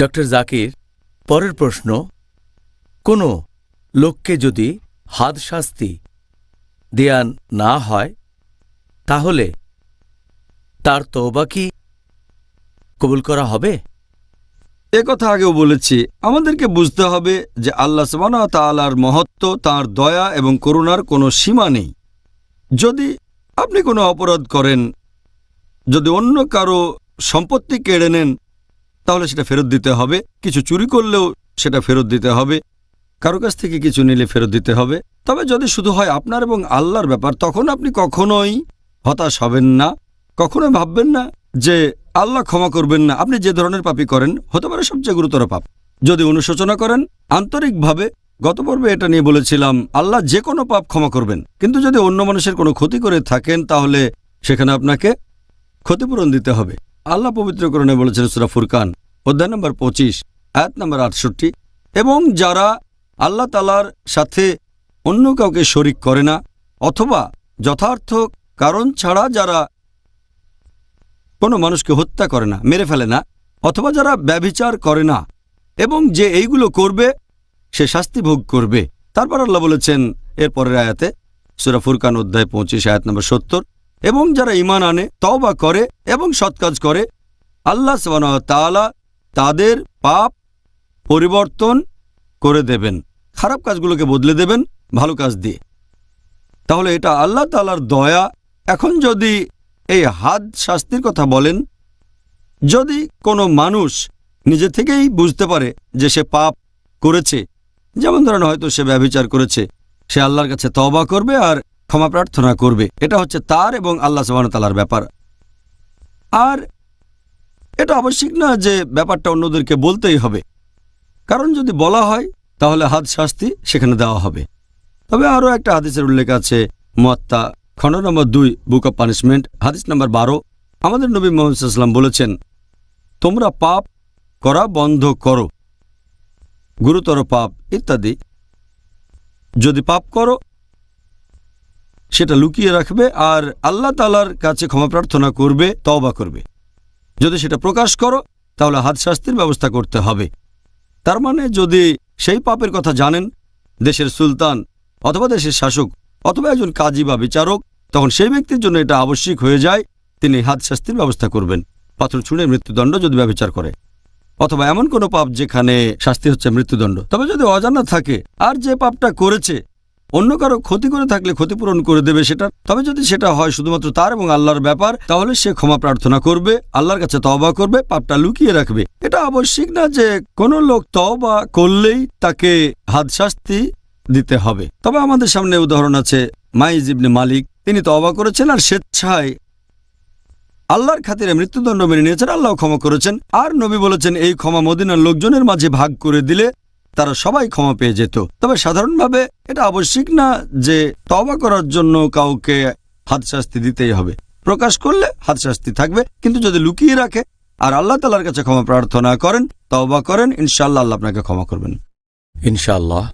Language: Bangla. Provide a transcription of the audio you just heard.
ডক্টর জাকির, পরের প্রশ্ন, কোনো লোককে যদি হাদ শাস্তি দেয়া না হয় তাহলে তার তওবা কি কবুল করা হবে? কথা আগেও বলেছি, আমাদেরকে বুঝতে হবে যে আল্লাহ সুবহানাহু ওয়া তাআলার মহত্ব, তাঁর দয়া এবং করুণার কোনো সীমা নেই। যদি আপনি কোনো অপরাধ করেন, যদি অন্য কারো সম্পত্তি কেড়ে নেন, তাহলে সেটা ফেরত দিতে হবে। কিছু চুরি করলেও সেটা ফেরত দিতে হবে, কারো কাছ থেকে কিছু নিলে ফেরত দিতে হবে। তবে যদি শুধু হয় আপনার এবং আল্লাহর ব্যাপার, তখন আপনি কখনোই হতাশ হবেন না, কখনোই ভাববেন না যে আল্লাহ ক্ষমা করবেন না। আপনি যে ধরনের পাপই করেন, হতে পারে সবচেয়ে গুরুতর পাপ, যদি অনুশোচনা করেন আন্তরিকভাবে, গত পর্বে এটা নিয়ে বলেছিলাম, আল্লাহ যে কোনো পাপ ক্ষমা করবেন। কিন্তু যদি অন্য মানুষের কোনো ক্ষতি করে থাকেন, তাহলে সেখানে আপনাকে ক্ষতিপূরণ দিতে হবে। আল্লাহ পবিত্র কোরআনে বলেছেন সূরা ফুরকান অধ্যায় নম্বর 25 আয়াত নম্বর 68, এবং যারা আল্লাহ তাআলার সাথে অন্য কাউকে শরিক করে না, অথবা যথার্থ কারণ ছাড়া যারা কোনো মানুষকে হত্যা করে না, মেরে ফেলে না, অথবা যারা ব্যভিচার করে না, এবং যে এইগুলো করবে সে শাস্তি ভোগ করবে। তারপর আল্লাহ বলেছেন এর পরের আয়াতে সূরা ফুরকান অধ্যায় 25 আয়াত নম্বর 70, এবং যারা ঈমান আনে, তওবা করে এবং সৎ কাজ করে, আল্লাহ সুবহানাহু ওয়া তাআলা তাদের পাপ পরিবর্তন করে দেবেন, খারাপ কাজগুলোকে বদলে দেবেন ভালো কাজ দিয়ে। তাহলে এটা আল্লাহ তাআলার দয়া। এখন যদি এই হাদ শাস্তির কথা বলেন, যদি কোনো মানুষ নিজে থেকেই বুঝতে পারে যে সে পাপ করেছে, যেমন ধরেন হয়তো সে ব্যভিচার করেছে, সে আল্লাহর কাছে তওবা করবে আর ক্ষমা প্রার্থনা করবে। এটা হচ্ছে তার এবং আল্লাহ সুবহানাহু ওয়া তাআলার ব্যাপার। আর এটা আবশ্যিক না যে ব্যাপারটা অন্যদেরকে বলতেই হবে, কারণ যদি বলা হয় তাহলে হাদ শাস্তি সেখানে দেওয়া হবে। তবে আরও একটা হাদিসের উল্লেখ আছে, মুয়াত্তা খণ্ড নম্বর 2 বুক অব পানিশমেন্ট হাদিস নম্বর 12। আমাদের নবী মুহাম্মদ সাল্লাল্লাহু আলাইহি ওয়াসাল্লাম বলেছেন, তোমরা পাপ করা বন্ধ করো, গুরুতর পাপ ইত্যাদি। যদি পাপ করো সেটা লুকিয়ে রাখবে আর আল্লাহ তাআলার কাছে ক্ষমা প্রার্থনা করবে, তওবা করবে। যদি সেটা প্রকাশ করো তাহলে হাদ শাস্তির ব্যবস্থা করতে হবে। তার মানে যদি সেই পাপের কথা জানেন দেশের সুলতান অথবা দেশের শাসক অথবা একজন কাজী বা বিচারক, তখন সেই ব্যক্তির জন্য এটা আবশ্যিক হয়ে যায়, তিনি হাদ শাস্তির ব্যবস্থা করবেন। পাথর ছুঁড়ে মৃত্যুদণ্ড যদি ব্যভিচার করে, অথবা এমন কোনো পাপ যেখানে শাস্তি হচ্ছে মৃত্যুদণ্ড। তবে যদি অজানা থাকে আর যে পাপটা করেছে অন্য কারো ক্ষতি করে থাকলে ক্ষতিপূরণ করে দেবে সেটা। তবে যদি সেটা হয় শুধুমাত্র তার এবং আল্লাহর ব্যাপার, তাহলে সে ক্ষমা প্রার্থনা করবে, আল্লাহর কাছে তওবা করবে, পাপটা লুকিয়ে রাখবে। এটা আবশ্যিক না যে কোনো লোক তওবা করলেই তাকে হাদ শাস্তি দিতে হবে। তবে আমাদের সামনে উদাহরণ আছে, মাইজ ইবনে মালিক, তিনি তওবা করেছেন আর স্বেচ্ছায় আল্লাহর খাতিরে মৃত্যুদণ্ড মেনে নিয়েছেন, আল্লাহ ক্ষমা করেছেন। আর নবী বলেছেন এই ক্ষমা মদিনার লোকজনের মাঝে ভাগ করে দিলে তারা সবাই ক্ষমা পেয়ে যেত। তবে সাধারণভাবে এটা আবশ্যিক না যে তওবা করার জন্য কাউকে হাদ শাস্তি দিতেই হবে। প্রকাশ করলে হাদ শাস্তি থাকবে, কিন্তু যদি লুকিয়ে রাখে আর আল্লাহ তাআলার কাছে ক্ষমা প্রার্থনা করেন, তওবা করেন, ইনশাআল্লাহ আল্লাহ আপনাকে ক্ষমা করবেন। ইনশাআল্লাহ।